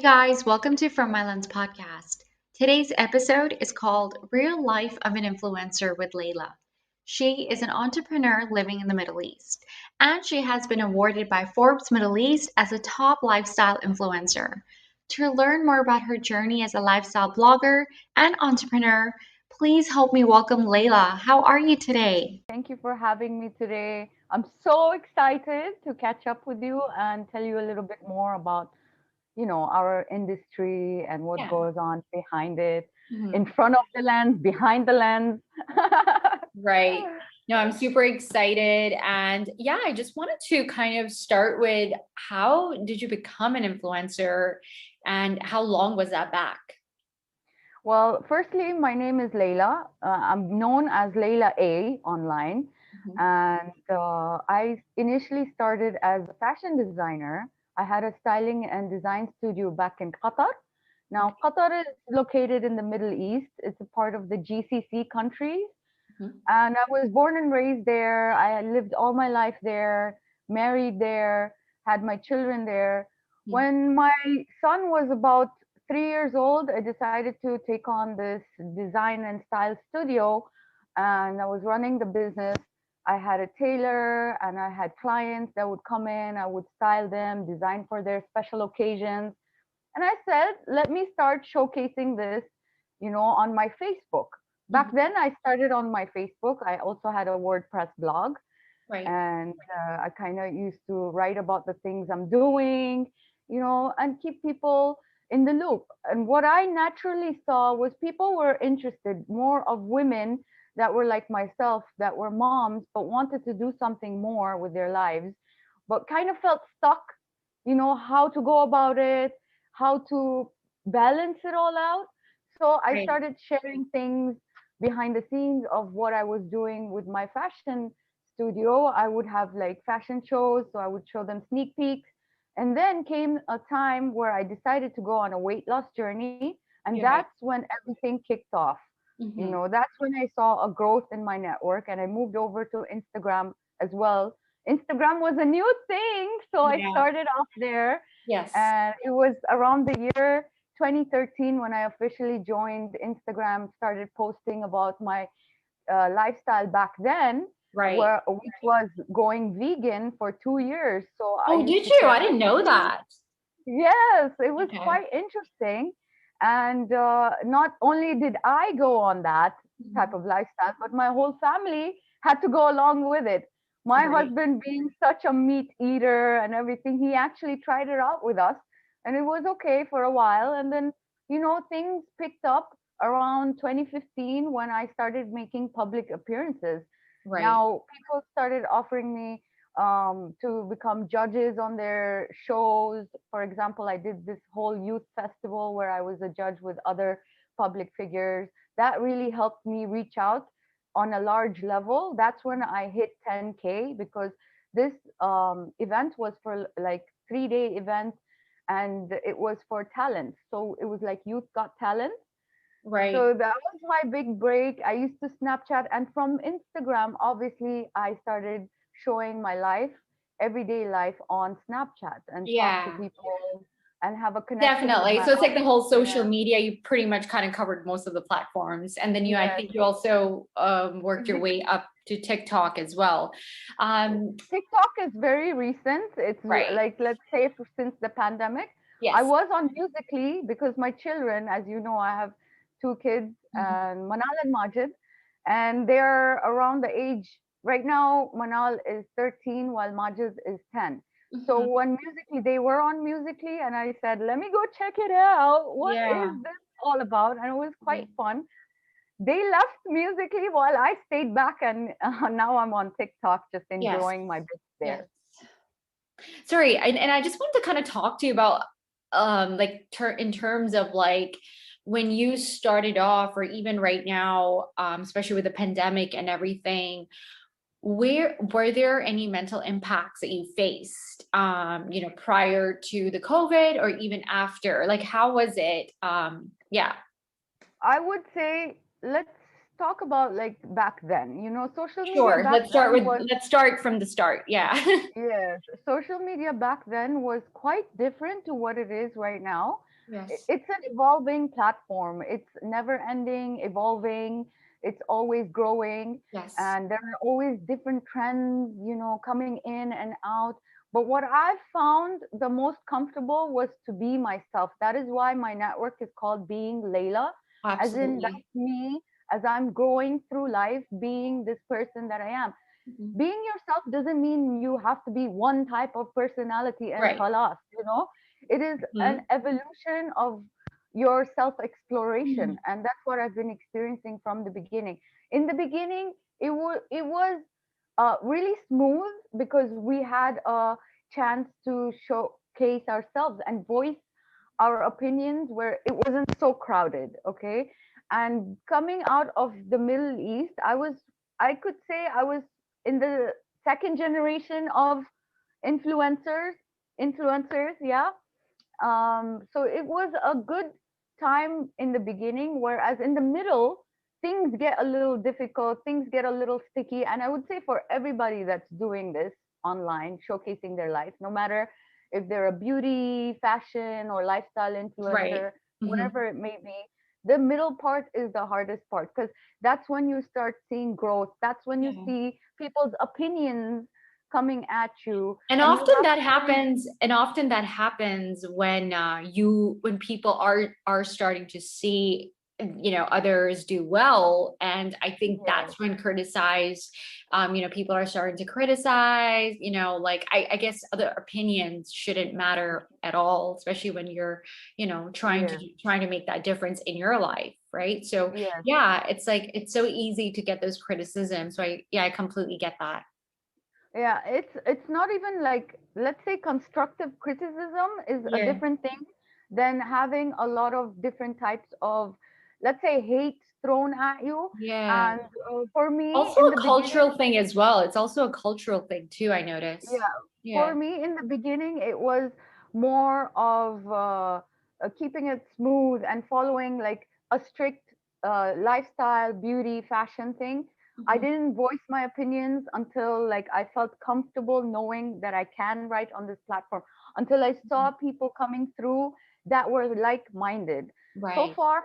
guys, welcome to From My Lens podcast. Today's episode is called Real Life of an Influencer with Layla. She is an entrepreneur living in the Middle East, and she has been awarded by Forbes Middle East as a top lifestyle influencer. To learn more about her journey as a lifestyle blogger and entrepreneur, please help me welcome Layla. How are you today? Thank you for having me today. I'm so excited to catch up with you and tell you a little bit more about, our industry and what Yeah. goes on behind it, in Mhm. front of the lens, behind the lens. Right. No, I'm super excited. And yeah, I just wanted to kind of start with how did you become an influencer and how long was that back? Well, firstly, my name is Layla. I'm known as Layla A online. Mhm. And I initially started as a fashion designer. I had a styling and design studio back in Qatar. Now, Okay. Qatar is located in the Middle East. It's a part of the GCC countries. Mhm. And I was born and raised there. I lived all my life there, married there, had my children there. Mhm. When my son was about 3 years old, I decided to take on this design and style studio. And I was running the business. I had a tailor and I had clients that would come in. I would style them, design for their special occasions. And I said, let me start showcasing this, on my Facebook. Back Mhm. then, I started on my Facebook. I also had a WordPress blog, Right. and I kind of used to write about the things I'm doing, and keep people in the loop. And what I naturally saw was people were interested more of women that were like myself, that were moms, but wanted to do something more with their lives, but kind of felt stuck, how to go about it, how to balance it all out. So I Right. started sharing things behind the scenes of what I was doing with my fashion studio. I would have like fashion shows, so I would show them sneak peeks. And then came a time where I decided to go on a weight loss journey, and You're that's right. when everything kicked off. Mhm. That's when I saw a growth in my network, and I moved over to Instagram as well. Instagram was a new thing, so I Yeah. started off there, Yes. and it was around the year 2013 when I officially joined Instagram, started posting about my lifestyle back then, Right. which was going vegan for 2 years. So I Oh, used did to you? share I my didn't know that. Yes, it was Okay. quite interesting. And not only did I go on that type Mhm. of lifestyle, but my whole family had to go along with it. My Right. husband, being such a meat eater and everything, he actually tried it out with us, and it was okay for a while. And then, things picked up around 2015 when I started making public appearances. Right. Now, people started offering me to become judges on their shows. For example, I did this whole youth festival where I was a judge with other public figures. That really helped me reach out on a large level. That's when I hit 10K, because this event was for like 3-day event, and it was for talent. So it was like Youth Got Talent. Right. So that was my big break. I used to Snapchat, and from Instagram, obviously, I started showing my life, everyday life on Snapchat, and talk to Yeah. people and have a connection with Definitely. my So it's like the whole audience. social Yeah. media, you pretty much kind of covered most of the platforms. And then I Yes. think you also worked your way up to TikTok as well. Um, TikTok is very recent. It's right. like, let's say, since the pandemic. I Yes. was on Musically because my children, as you know, I have two kids, Mhm. Manal and Majid, and they're around the age. Right now, Manal is 13 while Majid is 10. So Mhm. when Musically, they were on Musically, and I said, let me go check it out. What is Yeah. this all about? And it was quite Right. fun. They left Musically while I stayed back, and now I'm on TikTok, just Yes. enjoying my bits Yes. there. Sorry. And I just wanted to kind of talk to you about like in terms of like when you started off or even right now, especially with the pandemic and everything, where were there any mental impacts that you faced, prior to the COVID or even after? Like, how was it? Yeah, I would say let's talk about like back then. Social media sure. back then was, Let's start from the start. Yeah. yes, social media back then was quite different to what it is right now. Yes. It's an evolving platform. It's never ending, evolving. It's always growing, Yes. and there are always different trends, coming in and out. But what I found the most comfortable was to be myself. That is why my network is called Being Layla, as in Absolutely. that's me as I'm growing through life, being this person that I am. Mhm. Being yourself doesn't mean you have to be one type of personality and Right. khalas. It is an Mhm. evolution of your self exploration, Mhm. and that's what I've been experiencing from the beginning. In the beginning, it was really smooth because we had a chance to showcase ourselves and voice our opinions where it wasn't so crowded. Okay. And coming out of the Middle East, I could say I was in the second generation of influencers. Influencers, yeah. So it was a good time in the beginning, whereas in the middle, things get a little difficult, things get a little sticky. And I would say for everybody that's doing this online, showcasing their life, no matter if they're a beauty, fashion, or lifestyle Right. influencer, Mhm. whatever it may be, the middle part is the hardest part because that's when you start seeing growth. That's when you Yeah. see people's opinions coming at you, And and you often have that to learn. happens, when when people are starting to see, others do well. And I think Yes, that's when people are starting to criticize, like, I guess other opinions shouldn't matter at all, especially when you're, yes, trying to make that difference in your life, right? So yes. yeah, it's like it's so easy to get those criticisms. So I completely get that. Yeah, it's not even like, let's say, constructive criticism is a Yeah. different thing than having a lot of different types of, let's say, hate thrown at you. Yeah. And for me Also in a the beginning, cultural thing as well. It's also a cultural thing too, I notice. yeah, for Yeah. me in the beginning, it was more of keeping it smooth and following like a strict lifestyle, beauty, fashion thing. I Mhm. didn't voice my opinions until like I felt comfortable knowing that I can write on this platform, until I saw Mhm. people coming through that were like-minded. So Right. far,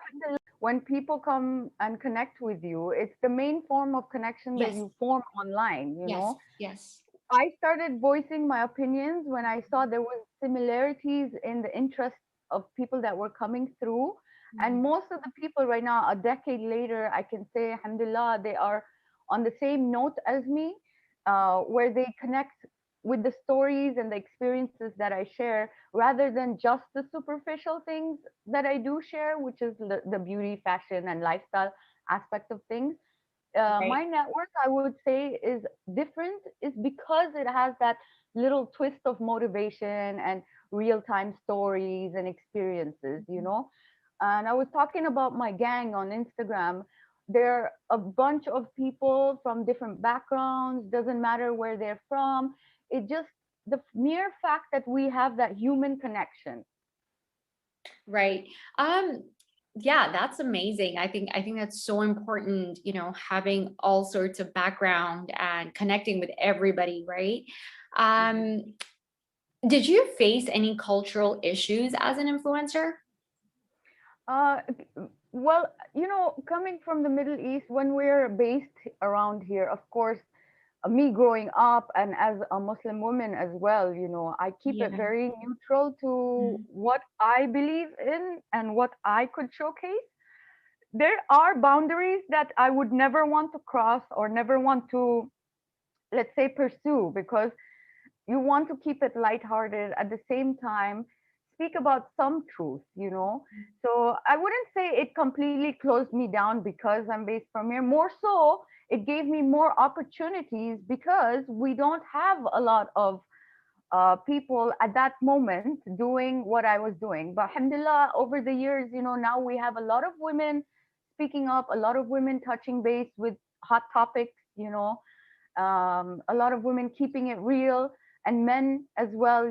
when people come and connect with you, it's the main form of connection that Yes. you form online. Yes. Yes. I started voicing my opinions when I saw there was similarities in the interests of people that were coming through. And Mhm. most of the people right now, a decade later, I can say, alhamdulillah, they are on the same note as me, where they connect with the stories and the experiences that I share, rather than just the superficial things that I do share, which is the beauty, fashion, and lifestyle aspect of things. Right. My network, I would say, is different, is because it has that little twist of motivation and real time stories and experiences. Mhm. And I was talking about my gang on Instagram. They're a bunch of people from different backgrounds, doesn't matter where they're from. It just, the mere fact that we have that human connection. Right. Um, yeah, that's amazing. I think that's so important, having all sorts of background and connecting with everybody, right? Mhm. Um, did you face any cultural issues as an influencer? Uh, well, coming from the Middle East, when we're based around here, of course, me growing up and as a Muslim woman as well, I keep it Yeah. very neutral to Mhm. what I believe in and what I could showcase. There are boundaries that I would never want to cross or never want to, let's say, pursue, because you want to keep it lighthearted at the same time, speak about some truth. So I wouldn't say it completely closed me down because I'm based from here. More so, it gave me more opportunities because we don't have a lot of people at that moment doing what I was doing. But alhamdulillah, over the years, now we have a lot of women speaking up, a lot of women touching base with hot topics. A lot of women keeping it real, and men as well.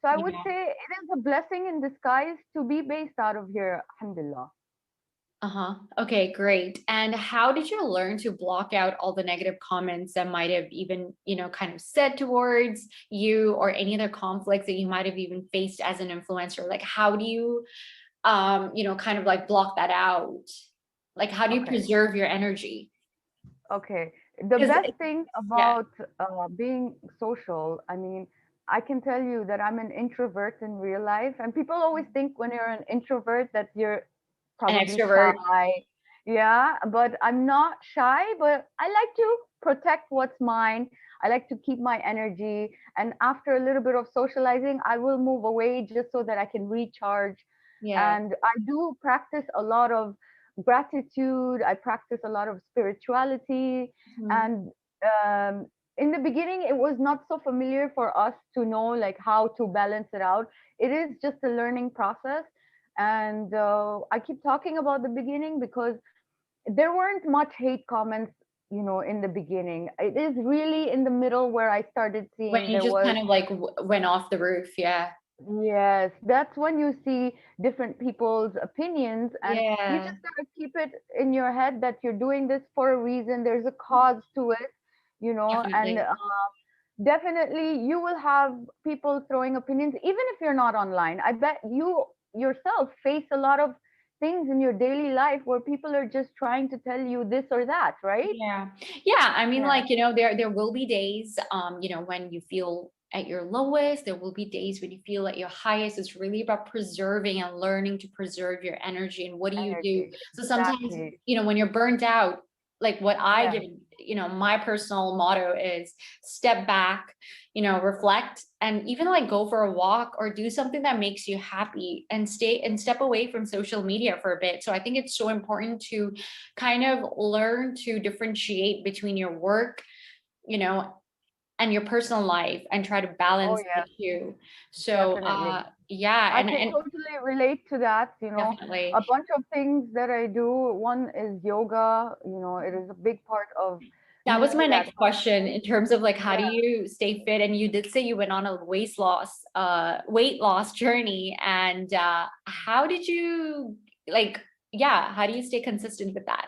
So I would Yeah. say it is a blessing in disguise to be based out of here, alhamdulillah. Uh-huh. Okay, great. And how did you learn to block out all the negative comments that might have even, kind of said towards you, or any other conflicts that you might have even faced as an influencer? Like, how do you, kind of like block that out? Like, how do you Okay. preserve your energy? Okay. The Because, best thing yeah, about being social, I mean, I can tell you that I'm an introvert in real life, and people always think when you're an introvert that you're an probably extrovert. shy. Yeah, but I'm not shy, but I like to protect what's mine. I like to keep my energy, and after a little bit of socializing, I will move away just so that I can recharge. Yeah. And I do practice a lot of gratitude. I practice a lot of spirituality. Mhm. And um, in the beginning, it was not so familiar for us to know like how to balance it out. It is just a learning process. And I keep talking about the beginning because there weren't much hate comments, in the beginning. It is really in the middle where I started When seeing you there just was. kind of like went off the roof. Yeah. Yes, that's when you see different people's opinions, and you Yeah, just gotta keep it in your head that you're doing this for a reason. There's a cause to it, and definitely. definitely you will have people throwing opinions, even if you're not online. I bet you yourself face a lot of things in your daily life where people are just trying to tell you this or that, right? Yeah. Yeah, I mean, Yeah, like, there will be days, when you feel at your lowest. There will be days when you feel at your highest. It's really about preserving and learning to preserve your energy. And what do you do? energy, So sometimes, exactly. when you're burnt out, like what I Yeah, give, my personal motto is step back, reflect, and even like go for a walk or do something that makes you happy, and step away from social media for a bit. So I think it's so important to kind of learn to differentiate between your work, you know, and your personal life, and try to oh balance the yeah, two. So, definitely. yeah, I can and totally relate to that. A definitely. bunch of things that I do. One is yoga. It is a big part of That was me my that next helps question me. in terms of like how do Yeah. you stay fit? And you did say you went on a weight loss journey. And how did you like, yeah, how do you stay consistent with that?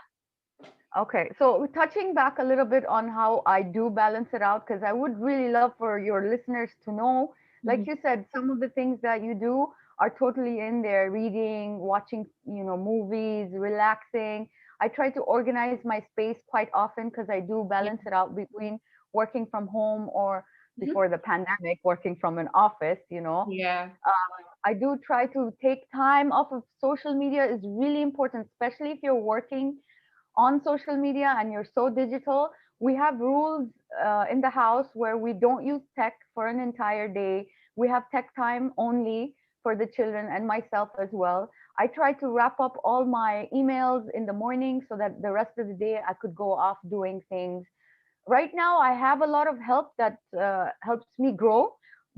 Okay. So touching back a little bit on how I do balance it out, because I would really love for your listeners to know, like Mhm. you said, some of the things that you do are totally in there, reading, watching, movies, relaxing. I try to organize my space quite often because I do Yeah. balance it out between working from home or Mhm. before the pandemic, working from an office. Yeah. I do try to take time off of social media is really important, especially if you're working on social media and you're so digital. We have rules in the house where we don't use tech for an entire day. We have tech time only for the children and myself as well. I try to wrap up all my emails in the morning so that the rest of the day I could go off doing things. Right now I have a lot of help that helps me grow.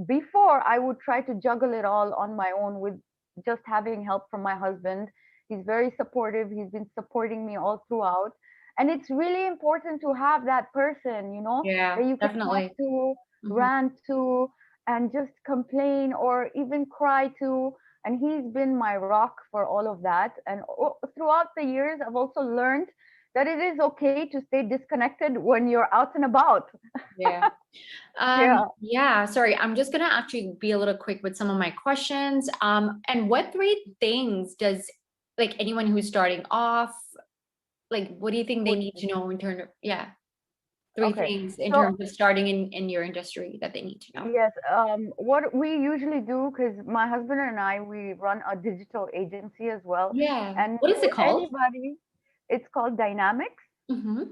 Before I would try to juggle it all on my own with just having help from my husband. He's very supportive. He's been supporting me all throughout, and it's really important to have that person, Yeah, that you can talk definitely. to, Mhm. rant to, and just complain or even cry to. And he's been my rock for all of that. And throughout the years I've also learned that it is okay to stay disconnected when you're out and about. Yeah. Yeah. Yeah, sorry, I'm just gonna actually be a little quick with some of my questions. And what three things does like anyone who's starting off, like what do you think they Would need to know in terms of, yeah, three okay. things in So terms of starting in your industry that they need to know? yes, what we usually do, because my husband and I, we run a digital agency as well, Yeah. and What is it called? anybody, it's called Dynamics. Mm-hmm.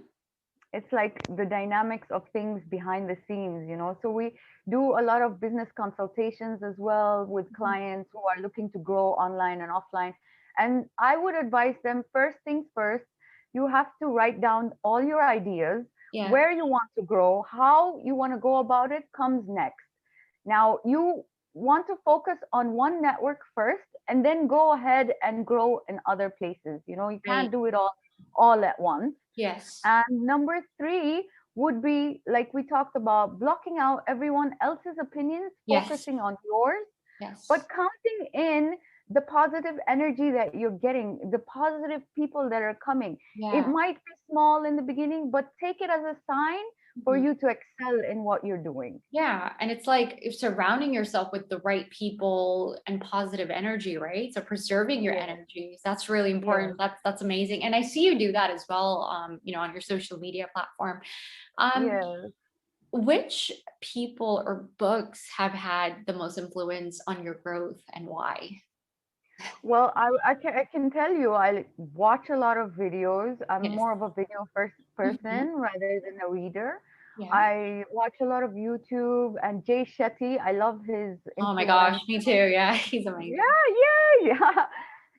It's like the dynamics of things behind the scenes. So we do a lot of business consultations as well with clients who are looking to grow online and offline. And I would advise them, first things first, you have to write down all your ideas, Yeah. where you want to grow, how you want to go about it comes next. Now, you want to focus on one network first and then go ahead and grow in other places. You can't Right. do it all at once. Yes. And number three would be, like we talked about, blocking out everyone else's opinions, Yes. focusing on yours, but Yes. counting in the positive energy that you're getting, the positive people that are coming. It Yeah. might be small in the beginning, but take it as a sign for Mhm. you to excel in what you're doing. Yeah, and it's like if surrounding yourself with the right people and positive energy, right? So preserving your Yes, energies, that's really yes, important. That's amazing. And I see you do that as well, on your social media platform. Um, yes. which people or books have had the most influence on your growth and why? Well, I can tell you, I watch a lot of videos. I'm Yes. more of a video first Mhm. person rather than a reader. Yeah. I watch a lot of YouTube and Jay Shetty. I love his Oh my gosh, influence. me too. Yeah, he's amazing. Yeah, yeah, yeah.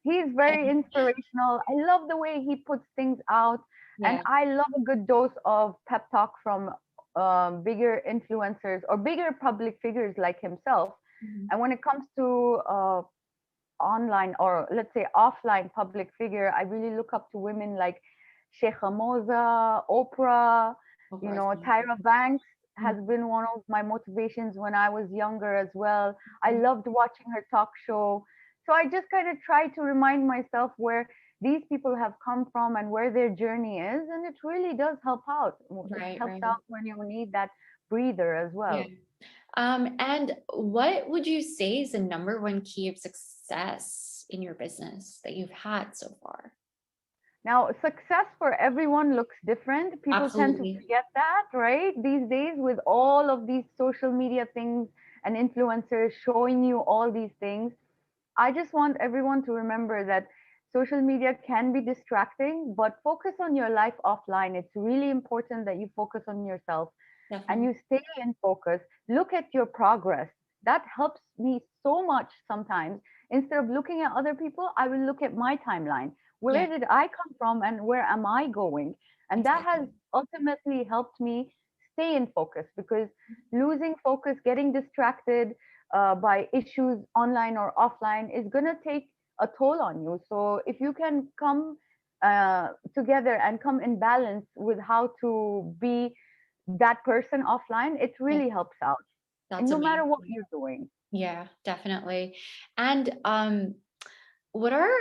He's Yeah. very inspirational. I love the way he puts things out, and Yeah. I love a good dose of pep talk from bigger influencers or bigger public figures like himself. Mhm. And when it comes to online, or let's say offline public figure, I really look up to women like Sheikha Moza, Oprah, Of course. Tyra Banks has Mhm. been one of my motivations when I was younger as well. I loved watching her talk show. So I just kind of try to remind myself where these people have come from and where their journey is. And it really does help out. It Right, helps right. out when you need that breather as Yeah. well. And what would you say is the number one key of success in your business that you've had so far? Now, success for everyone looks different. People tend to Absolutely. forget that, right? These days, with all of these social media things and influencers showing you all these things, I just want everyone to remember that social media can be distracting, but focus on your life offline. It's really important that you focus on yourself and Definitely. you stay in focus. Look at your progress. That helps me so much sometimes. Instead of looking at other people, I will look at my timeline. Yeah, Where did I come from and where am I going? And that has exactly. ultimately helped me stay in focus, because losing focus, getting distracted by issues online or offline is going to take a toll on you. So if you can come together and come in balance with how to be that person offline, it Yeah, really helps out. And that's no matter what amazing. you're doing. Yeah, definitely. And what are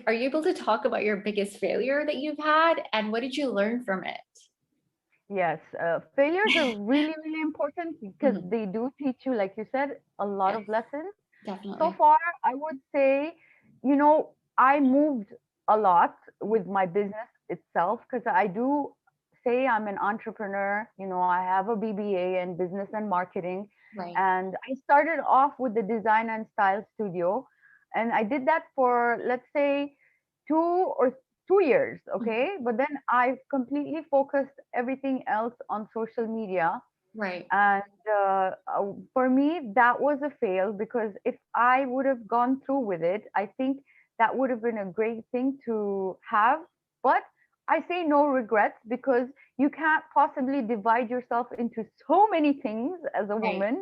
are you able to talk about your biggest failure that you've had and what did you learn from it? Yes, failures are really, really important because Mhm. they do teach you, like you said, a lot Yes, of lessons. So definitely. far, I would say, I moved a lot with my business itself, because I do say I'm an entrepreneur. I have a BBA in business and marketing. Right. And I started off with the design and style studio. And I did that for, let's say, 2 years. Mhm. Okay. But then I completely focused everything else on social media, Right. and for me, that was a fail, because if I would have gone through with it, I think that would have been a great thing to have. But I say no regrets, because you can't possibly divide yourself into so many things as a Right. woman,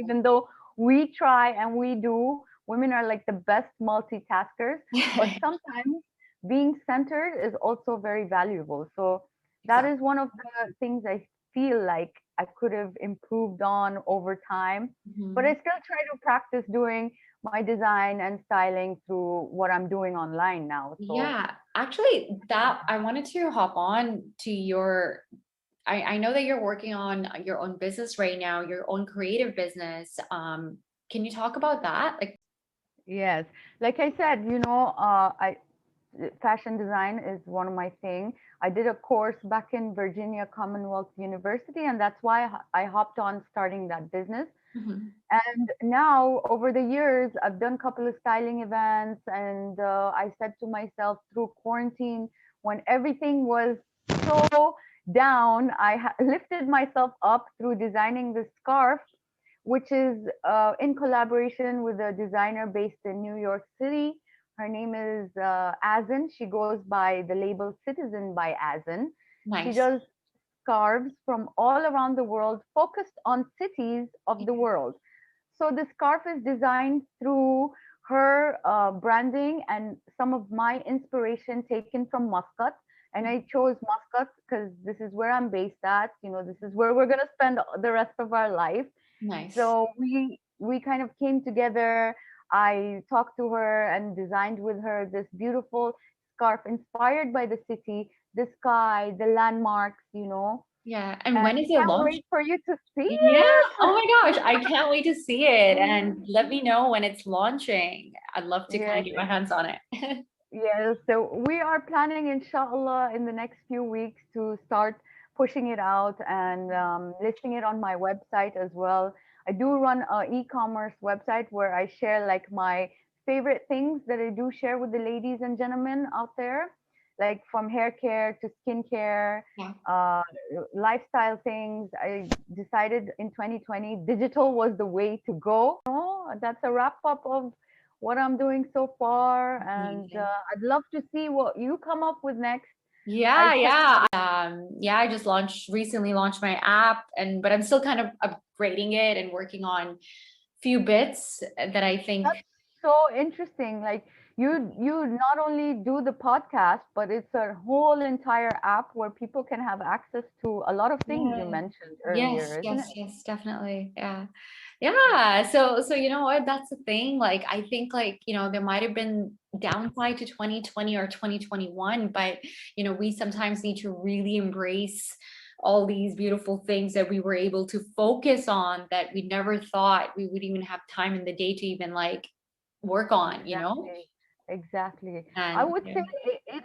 even though we try and we do, women are like the best multitaskers. But Right. sometimes being centered is also very valuable. So that Exactly. is one of the things I feel like I could have improved on over time. But I Mhm. still try to practice doing my design and styling through what I'm doing online now. So Yeah, actually, that I wanted to hop on to your. I know that you're working on your own business right now, your own creative business. Can you talk about that? yes, like I said, I fashion design is one of my thing. I did a course back in Virginia Commonwealth University, and that's why I hopped on starting that business. Mhm. And now, over the years, I've done a couple of styling events, and I said to myself through quarantine, when everything was so down, lifted myself up through designing this scarf, which is in collaboration with a designer based in New York City. Her name is Azin. She goes by the label Citizen by Azin. She Nice. does scarves from all around the world, focused on cities of the world. So the scarf is designed through her branding and some of my inspiration taken from Muscat. And I chose Muscat because this is where I'm based at. This is where we're gonna spend the rest of our life. Nice. So we kind of came together. I talked to her and designed with her this beautiful scarf inspired by the city, the sky, the landmarks, Yeah. And and when is it can't launched? wait for you to see Yeah. Oh it. my gosh. I can't wait to see it. And let me know when it's launching. I'd love to kind Yes, of get my hands on it. yes. So we are planning, inshallah, in the next few weeks to start pushing it out and listing it on my website as well. I do run a e-commerce website where I share like my favorite things that I do share with the ladies and gentlemen out there, like from hair care to skincare, Yeah. uh, lifestyle things. I decided in 2020 digital was the way to go. That's a wrap up of what I'm doing so far, and Amazing. I'd love to see what you come up with next. I Yeah, check. yeah. Yeah, I just recently launched my app but I'm still kind of upgrading it and working on few bits that I think. That's so interesting. Like you not only do the podcast, but it's a whole entire app where people can have access to a lot of things you Yeah. mentioned Yes, earlier, isn't yes, it? yes, definitely. Yeah. Yeah. So you know what? That's the thing. Like I think like, there might have been downside to 2020 or 2021, but we sometimes need to really embrace all these beautiful things that we were able to focus on that we never thought we would even have time in the day to even like work on. Exactly. Exactly. I And would yeah. say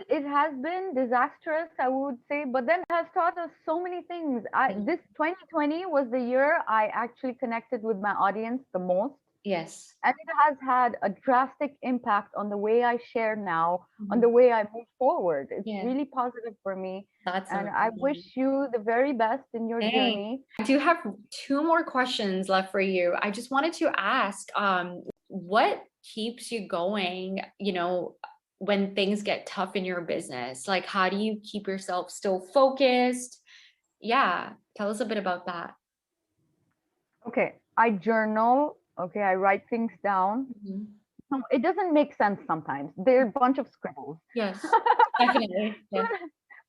it has been disastrous, I would say, but then has taught us so many things. This 2020 was the year I actually connected with my audience the most. Yes. And it has had a drastic impact on the way I share now, on the Mhm. way I move forward. It's Yeah. really positive for me. That's And I wish amazing. you the very best in your Thanks. journey. I do have two more questions left for you. I just wanted to ask, what keeps you going, when things get tough in your business? Like, how do you keep yourself still focused? Yeah, tell us a bit about that. Okay. I journal. Okay. I write things down. Mhm. It doesn't make sense sometimes. They're a bunch of scribbles. Yes, definitely. Yeah.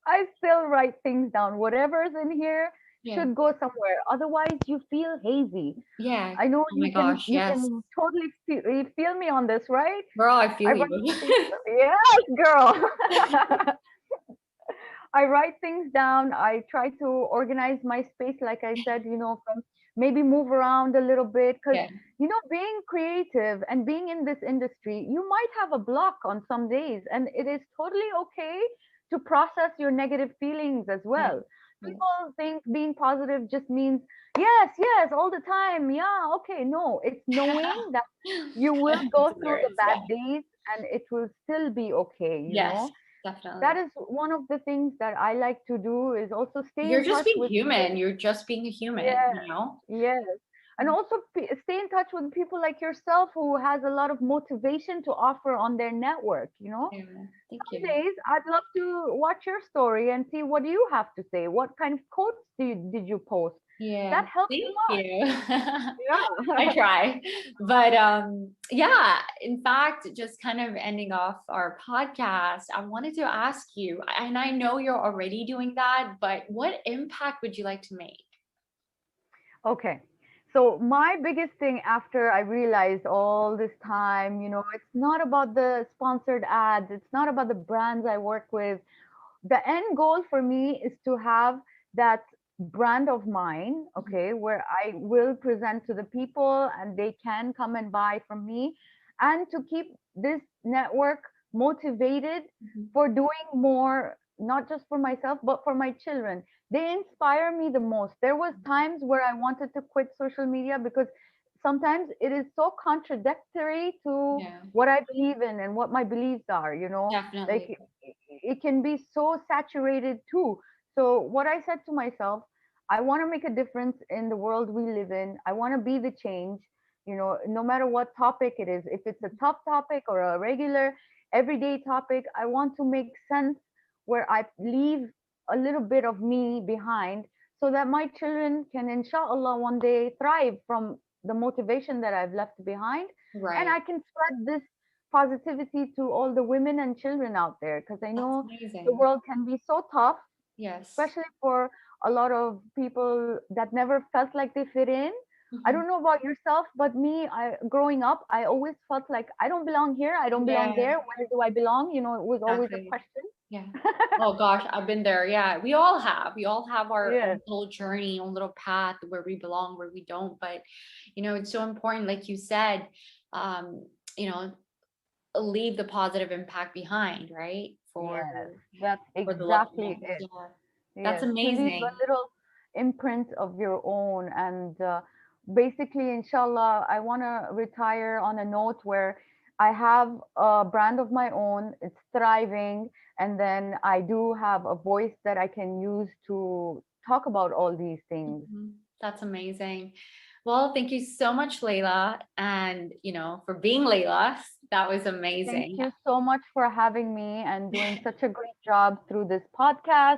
I still write things down. Whatever's in here Yeah. should go somewhere. Otherwise, you feel hazy. Yeah. I know Oh my you can gosh. you Yes. can totally you feel me on this, right? Girl, I I feel write you. things, yes, girl. I write things down. I try to organize my space, like I said, from maybe move around a little bit. Because, Yeah. being creative and being in this industry, you might have a block on some days, and it is totally okay to process your negative feelings as Yeah. well. Yeah. People think being positive just means, yes, yes, all the time. Yeah, okay. No, it's knowing that you will That's go through the hilarious. bad Yeah. days and it will still be okay. Yes, That definitely. is one of the things that I like to do is also stay You're in just touch being with people. human. You're just being a human, Yes, you know? yes. And also stay in touch with people like yourself who has a lot of motivation to offer on their network. Yeah, thank Some you. days I'd love to watch your story and see what you have to say. What kind of quotes did you post? Yeah, That helps thank a lot. you. I Yeah. try. But yeah, in fact, just kind of ending off our podcast, I wanted to ask you, and I know you're already doing that, but what impact would you like to make? Okay. So my biggest thing after I realized all this time, it's not about the sponsored ads, it's not about the brands I work with. The end goal for me is to have that brand of mine, Mhm. okay, where I will present to the people and they can come and buy from me, and to keep this network motivated Mhm. for doing more, not just for myself, but for my children. They inspire me the most. There was times where I wanted to quit social media because sometimes it is so contradictory to Yeah, what I believe in and what my beliefs are. Like definitely. it can be so saturated too. So what I said to myself, I want to make a difference in the world we live in. I want to be the change, no matter what topic it is. If it's a tough topic or a regular everyday topic, I want to make sense where I leave a little bit of me behind so that my children can inshallah one day thrive from the motivation that I've left behind, and Right. I can spread this positivity to all the women and children out there, because I That's know the amazing. world can be so tough, Yes. especially for a lot of people that never felt like they fit in. I Mhm. don't know about yourself, but me, I growing up, I always felt like I don't belong here, I don't belong Yeah, there. Where do I belong? You know, it was always a exactly. question. Yeah. Oh gosh, I've been there. Yeah, we all have. We all have our Yeah, own little journey, own little path where we belong, where we don't. But it's so important, like you said, um, you know, leave the positive impact behind, right? yes, that's For the loved exactly ones. it. Yeah. That's Yes, to leave a amazing. little imprint of your own. And basically, inshallah, I want to retire on a note where I have a brand of my own, it's thriving, and then I do have a voice that I can use to talk about all these things. That's amazing. Well, thank you so much, Layla, and for being Layla. That was Thank amazing. you so much for having me and doing such a great job through this podcast.